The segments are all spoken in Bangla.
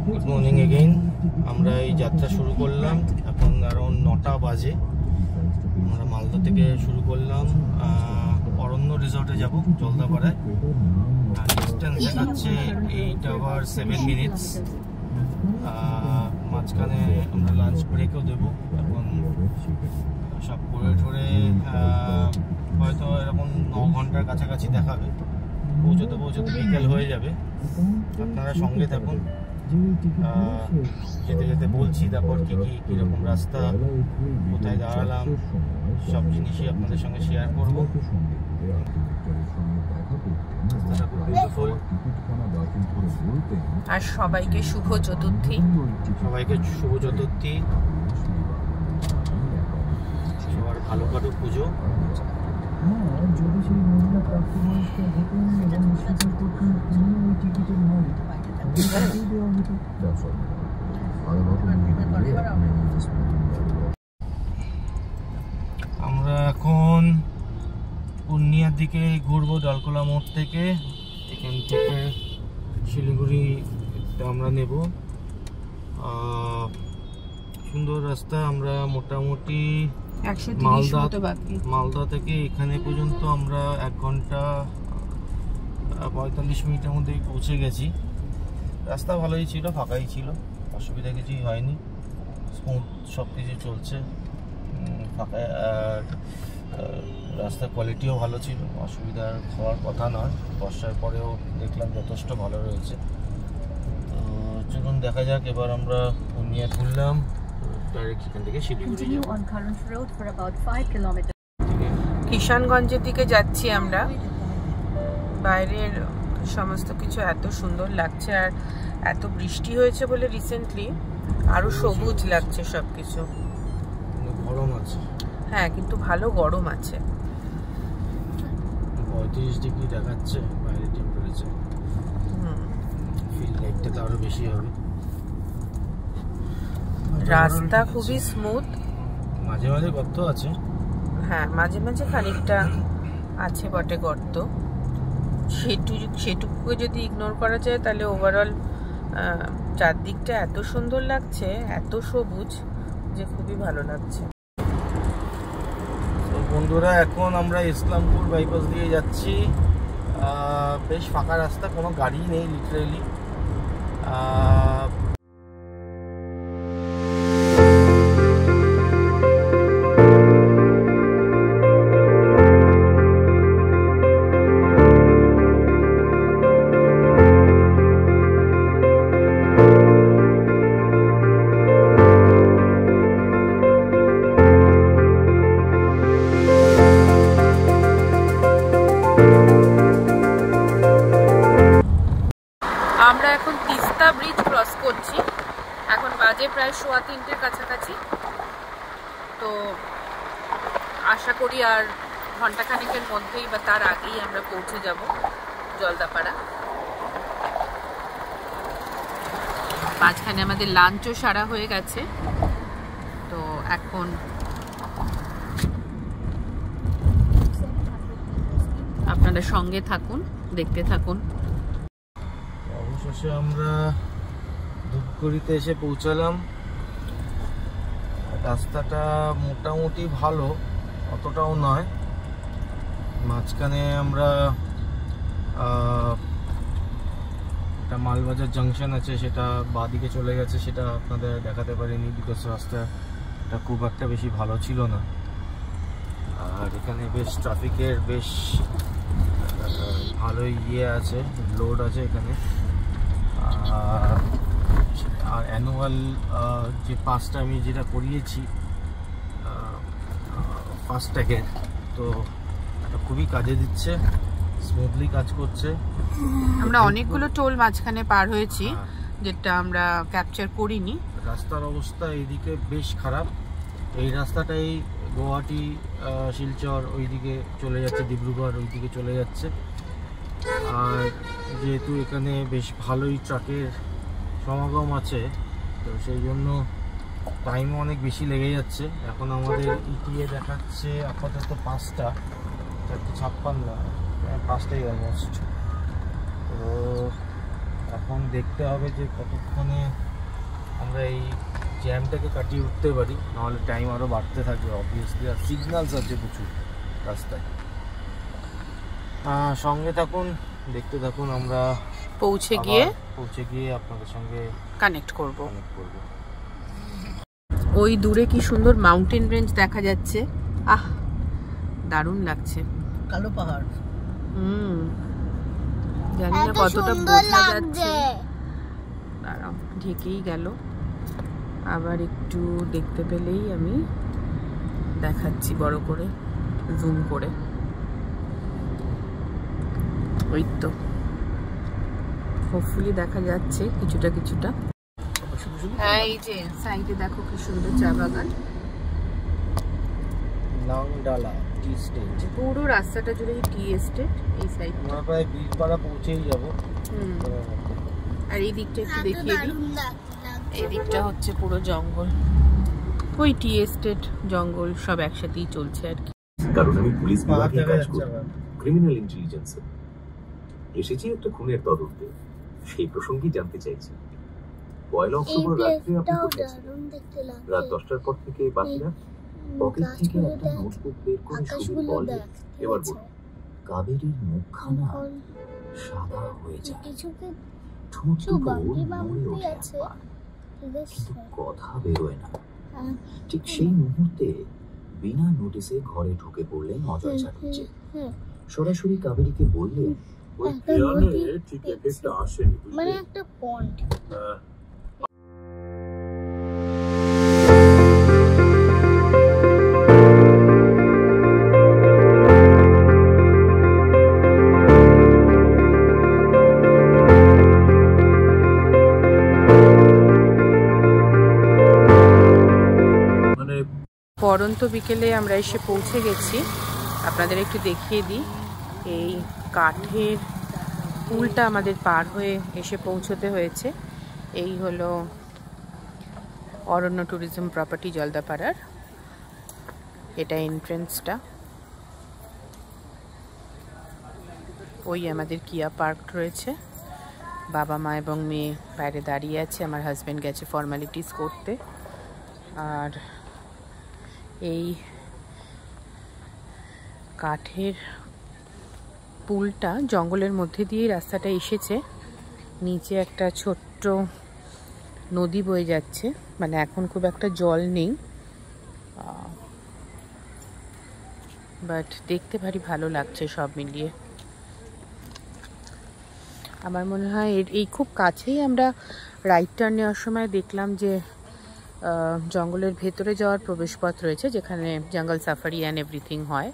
Good morning again. আমরা এই যাত্রা শুরু করলাম, এখন অ্যারাউন্ড 9টা বাজে। আমরা মালদা থেকে শুরু করলাম, অরণ্য রিসর্টে যাব জলদাপাড়ায়। ডিস্টেন্স দেখাচ্ছে 8 hours 7 minutes। মাঝখানে আমরা লাঞ্চ ব্রেকও দেবো। এখন সব করে ঠরে হয়তো এরকম 9 ঘন্টার কাছাকাছি দেখাবে। পৌঁছতে পৌঁছতে বিকেল হয়ে যাবে। আপনারা সঙ্গে থাকুন, যেতে যেতে বলছি তারপর কীরকম রাস্তা, কোথায় দাঁড়ালাম, সব জিনিসই আপনাদের সঙ্গে শেয়ার করবো। আর সবাইকে শুভ চতুর্থী। সবাইকে শুভ চতুর্থী, সবার ভালো কাটুক পুজো। যদি সেই মহিলা প্রাপ্তি বয়স্ক হতেন এবং স্বীকার করতেন তিনি ওই টিকিটের মালিক, দেওয়া হতো। আমরা এখন পূর্ণিয়ার দিকে ঘুরবো, ডালকোলা মোড় থেকে। এখান থেকে শিলিগুড়ি আমরা নেব। সুন্দর রাস্তা। আমরা মোটামুটি মালদা থেকে এখানে পর্যন্ত আমরা 1 ঘন্টা 45 মিনিটের মধ্যে পৌঁছে গেছি। রাস্তা ভালোই ছিল, ফাঁকাই ছিল, অসুবিধা কিছুই হয়নি, স্মুথ সব কিছু চলছে। ফাঁকা রাস্তার কোয়ালিটিও ভালো ছিল, অসুবিধার হওয়ার কথা নয়। বর্ষার পরেও দেখলাম যথেষ্ট ভালো রয়েছে। তো চলুন দেখা যাক। এবার আমরা পূর্ণিয়া ঘুরলাম, কিষানগঞ্জের দিকে যাচ্ছি আমরা। বাইরের সমস্ত কিছু এত সুন্দর লাগছে, আর এত বৃষ্টি হয়েছে বলে রিসেন্টলি আরো সবুজ লাগছে সবকিছু। গরম আছে, হ্যাঁ, কিন্তু ভালো গরম আছে। 35 ডিগ্রি দেখাচ্ছে বাইরে টেম্পারেচার। ফিল লাইটটা তো আরো বেশি হবে। রাস্তা খুবই স্মুথ, মাঝে মাঝে গর্ত আছে। হ্যাঁ, মাঝে মাঝে খানিকটা আছে বটে গর্ত। সেটুকু যদি ইগনোর করা যায় তাহলে ওভারঅল চারদিকটা এত সুন্দর লাগছে, এত সবুজ যে খুবই ভালো লাগছে। তো বন্ধুরা, এখন আমরা ইসলামপুর বাইপাস দিয়ে যাচ্ছি। বেশ ফাঁকা রাস্তা, কোনো গাড়ি নেই লিটারেলি। আমরা এখন তিস্তা ব্রিজ ক্রস করছি। এখন বাজে প্রায় 3:15 কাছাকাছি। তো আশা করি আর ঘন্টাখানেকের মধ্যেই বা তার আগেই আমরা পৌঁছে যাব জলদাপাড়া। মাঝখানে আমাদের লাঞ্চও সারা হয়ে গেছে। তো এখন আপনারা সঙ্গে থাকুন, দেখতে থাকুন। অবশেষে আমরা ধূপগুড়িতে এসে পৌঁছালাম। রাস্তাটা মোটামুটি ভালো, অতটাও নয়। মাঝখানে আমরা একটা মালবাজার জাংশন আছে, সেটা বাঁদিকে চলে গেছে, সেটা আপনাদের দেখাতে পারিনি বিকজ রাস্তাটা খুব একটা বেশি ভালো ছিল না। আর এখানে বেশ ট্রাফিকের বেশ ভালোই আছে, লোড আছে এখানে। আর অ্যানুয়াল যে পাসটা আমি যেটা করিয়েছি ফাস্ট্যাগের, তো এটা খুবই কাজে দিচ্ছে, স্মুথলি কাজ করছে। আমরা অনেকগুলো টোল মাঝখানে পার হয়েছি, যেটা আমরা ক্যাপচার করিনি। রাস্তার অবস্থা এইদিকে বেশ খারাপ। এই রাস্তাটাই গুয়াহাটি, শিলচর ওইদিকে চলে যাচ্ছে, ডিব্রুগড় ওইদিকে চলে যাচ্ছে। আর যেহেতু এখানে বেশ ভালোই ট্রাকের সমাগম আছে, তো সেই জন্য টাইমও অনেক বেশি লেগে যাচ্ছে। এখন আমাদের ইটিএ দেখাচ্ছে আপাতত 5টা 4:56, 5টাই অলমোস্ট। তো এখন দেখতে হবে যে কতক্ষণে আমরা এই জ্যামটাকে কাটিয়ে উঠতে পারি, নাহলে টাইম আরও বাড়তে থাকবে অবভিয়াসলি। আর সিগন্যালস আছে প্রচুর রাস্তায়। সঙ্গে থাকুন, দেখতে থাকুন, আমরা পৌঁছে গিয়ে আপনাদের সঙ্গে কানেক্ট করব। ওই দূরে কি সুন্দর মাউন্টেন রেঞ্জ দেখা যাচ্ছে, আহ দারুণ লাগছে। কালো পাহাড়, জানি না কতটা বোঝা যাচ্ছে, দাঁড়াও ঢেকেই গেল, আবার একটু দেখতে পেলেই আমি দেখাচ্ছি বড় করে জুম করে। ওই তো হোপফুলি দেখা যাচ্ছে কিছুটা কিছুটা। হ্যাঁ এই যে সাইডে দেখো কি সুন্দর চা বাগান, লংডালা টি এস্টেট। পুরো রাস্তাটা জুড়ে টি এস্টেট। এই সাইড আমরা প্রায় বীরপাড়া পৌঁছেই যাব। আর এই দিকটা একটু দেখিয়ে দিই, এই দিকটা হচ্ছে পুরো জঙ্গল, ওই টি এস্টেট জঙ্গল সব একসাথেই চলছে আর কি। কারণ আমি পুলিশ বিভাগে কাজ করি, ক্রিমিনাল ইন্টেলিজেন্সে। এসেছি একটা খুনের তদন্তে, সেই প্রসঙ্গেই জানতে চাইছি। 1 অক্টোবর রাত্রে আপনি কোথায় ছিলেন? রাত 10টার পর থেকে বাকিরা পকেট থেকে একটা নোটবুক বের করে শুধু বলে, এবার বলুন। কাবেরীর মুখখানা সাদা হয়ে যায়, ঠোঁট দুটো নড়ে ওঠে একবার, কিন্তু কথা বেরোয় না। ঠিক সেই মুহূর্তে বিনা নোটিসে ঘরে ঢুকে পড়লেন অজয় চ্যাটার্জি। সরাসরি কাবেরীকে বললেন, ওই দেয়ালে ঠিক এফেক্টটা আসেনি, মানে একটা পয়েন্ট। পরন্ত বিকেলে আমরা এসে পৌঁছে গেছি। আপনাদের একটু দেখিয়ে দিই, এই কাঠের পুলটা আমাদের পার হয়ে এসে পৌঁছতে হয়েছে। এই হলো অরণ্য ট্যুরিজম প্রপার্টি জলদাপাড়ার, এটা এন্ট্রেন্সটা। ওই আমাদের কিয়া পার্ক রয়েছে, বাবা মা এবং মেয়ে বাইরে দাঁড়িয়ে আছে, আমার হাজব্যান্ড গেছে ফর্মালিটিস করতে। আর এই কাঠের পুলটা জঙ্গলের মধ্যে দিয়ে রাস্তাটা এসেছে, নিচে একটা ছোট্ট নদী বয়ে যাচ্ছে, মানে এখন খুব একটা জল নেই, বাট দেখতে ভারী ভালো লাগছে সব মিলিয়ে। আমার মনে হয় এই খুব কাছেই আমরা রাইট টার্ন নেওয়ার সময় দেখলাম যে জঙ্গলের ভেতরে যাওয়ার প্রবেশপথ রয়েছে, যেখানে জঙ্গল সাফারি অ্যান্ড এভরিথিং হয়।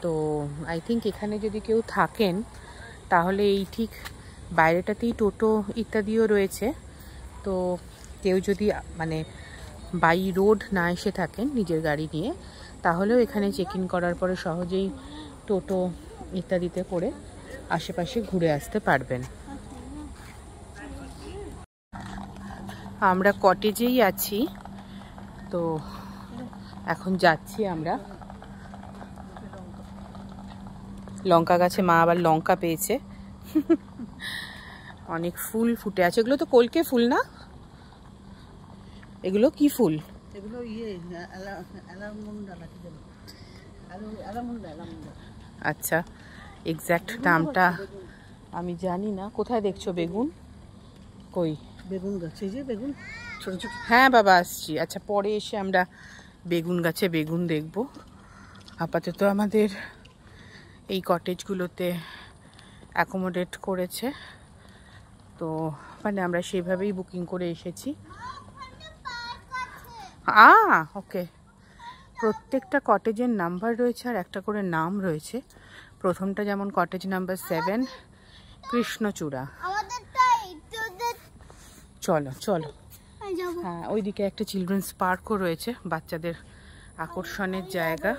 তো আই থিঙ্ক এখানে যদি কেউ থাকেন তাহলে এই ঠিক বাইরেটাতেই টোটো ইত্যাদিও রয়েছে। তো কেউ যদি মানে বাই রোড না এসে থাকেন নিজের গাড়ি নিয়ে, তাহলেও এখানে চেক ইন করার পরে সহজেই টোটো ইত্যাদিতে করে আশেপাশে ঘুরে আসতে পারবেন। আমরা কটেজেই আছি, তো এখন যাচ্ছি আমরা। লঙ্কা গাছে মা আবার লঙ্কা পেয়েছে, অনেক ফুল ফুটে আছে। এগুলো তো কলকে ফুল না, এগুলো কি ফুল? এগুলো আচ্ছা, এক্স্যাক্ট নামটা আমি জানি না। কোথায় দেখছো বেগুন? কই বেগুন গাছে, যে বেগুন ছোট ছোট। হ্যাঁ বাবা আসছি, আচ্ছা পরে এসে আমরা বেগুন গাছে বেগুন দেখব। আপাতত আমাদের এই কটেজগুলোতে অ্যাকোমোডেট করেছে, তো মানে আমরা সেভাবেই বুকিং করে এসেছি। ওকে, প্রত্যেকটা কটেজের নাম্বার রয়েছে আর একটা করে নাম রয়েছে। প্রথমটা যেমন কটেজ নাম্বার 7 কৃষ্ণচূড়া। চলো চলো, হ্যাঁ ওইদিকে একটা চিলড্রেন্স পার্কও রয়েছে, বাচ্চাদের আকর্ষণের জায়গা।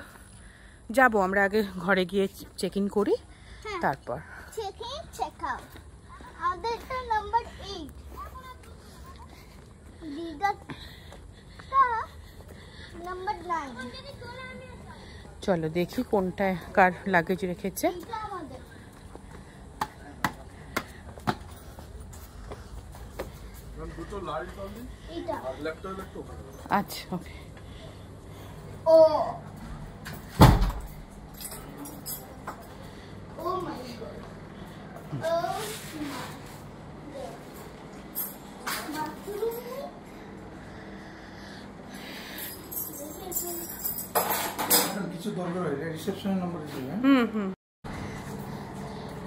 যাব আমরা, আগে ঘরে গিয়ে চেক ইন করি, তারপর চলো দেখি কোনটায় কার লাগেজ রেখেছে। আচ্ছা ওকে।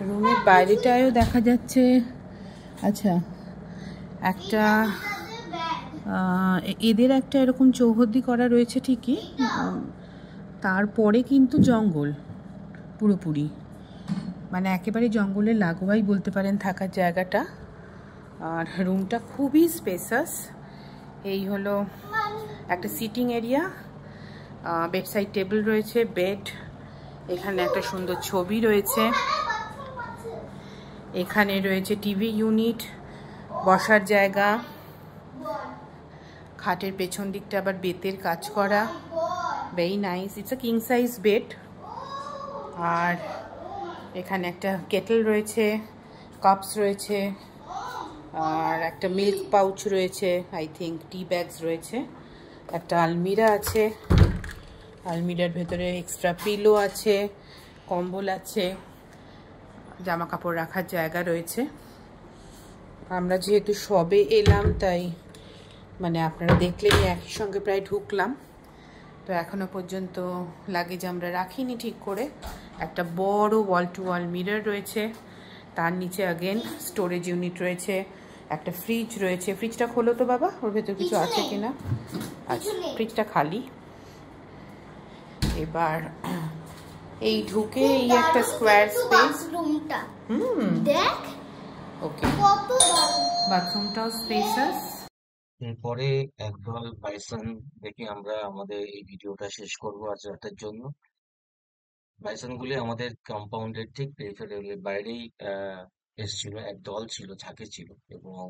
রুমের বাইরেটায়ও দেখা যাচ্ছে। আচ্ছা, একটা এদের একটা এরকম চৌহদ্দি করা রয়েছে ঠিকই, তারপরে কিন্তু জঙ্গল পুরোপুরি, মানে একেবারে জঙ্গলের লাগোয়াই বলতে পারেন থাকার জায়গাটা। আর রুমটা খুবই স্পেসাস। এই হলো একটা সিটিং এরিয়া, বেডসাইড টেবিল রয়েছে, বেড, এখানে একটা সুন্দর ছবি রয়েছে, এখানে রয়েছে টিভি ইউনিট, বসার জায়গা, খাটের পেছন দিকটা আবার বেতের কাজ করা, very nice, it's a king size bed. আর এখানে একটা কেটল রয়েছে, কাপস রয়েছে, আর একটা মিল্ক পাউচ রয়েছে, আই থিঙ্ক টি ব্যাগস রয়েছে, একটা আলমিরা আছে, আলমিরার ভেতরে এক্সট্রা পিলো আছে, কম্বল আছে, জামা কাপড় রাখার জায়গা রয়েছে। আমরা যেহেতু সবে এলাম তাই মানে আপনারা দেখলেন একই সঙ্গে প্রায় ঢুকলাম, তো এখনো পর্যন্ত লাগেজ আমরা রাখিনি ঠিক করে। একটা বড় ওয়াল টু ওয়াল মিরর রয়েছে, তার নিচে আগেন স্টোরেজ ইউনিট রয়েছে, একটা ফ্রিজ রয়েছে। ফ্রিজটা খোলো তো বাবা, ওর ভেতর কিছু আছে কিনা। আচ্ছা, ফ্রিজটা খালি। এবার এই ঢুকে এই একটা স্কোয়ার স্পেস, দেখ ওকে, বাথরুমটাও স্পেসাস। এরপরে একদল বাইসন দেখে আমরা আমাদের এই ভিডিওটা শেষ করবো আজ রাতের জন্য। বাইসন গুলি আমাদের কম্পাউন্ডের ঠিক পেরিফেরালের বাইরেই এসেছিল, এক দল ছিল, ঝাঁকে ছিল, এবং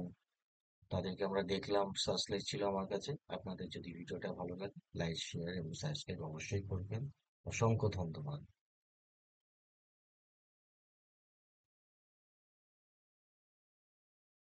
তাদেরকে আমরা দেখলাম, সাসলেজ ছিল আমার কাছে। আপনাদের যদি ভিডিওটা ভালো লাগে, লাইক, শেয়ার এবং সাবস্ক্রাইব অবশ্যই করবেন। অসংখ্য ধন্যবাদ।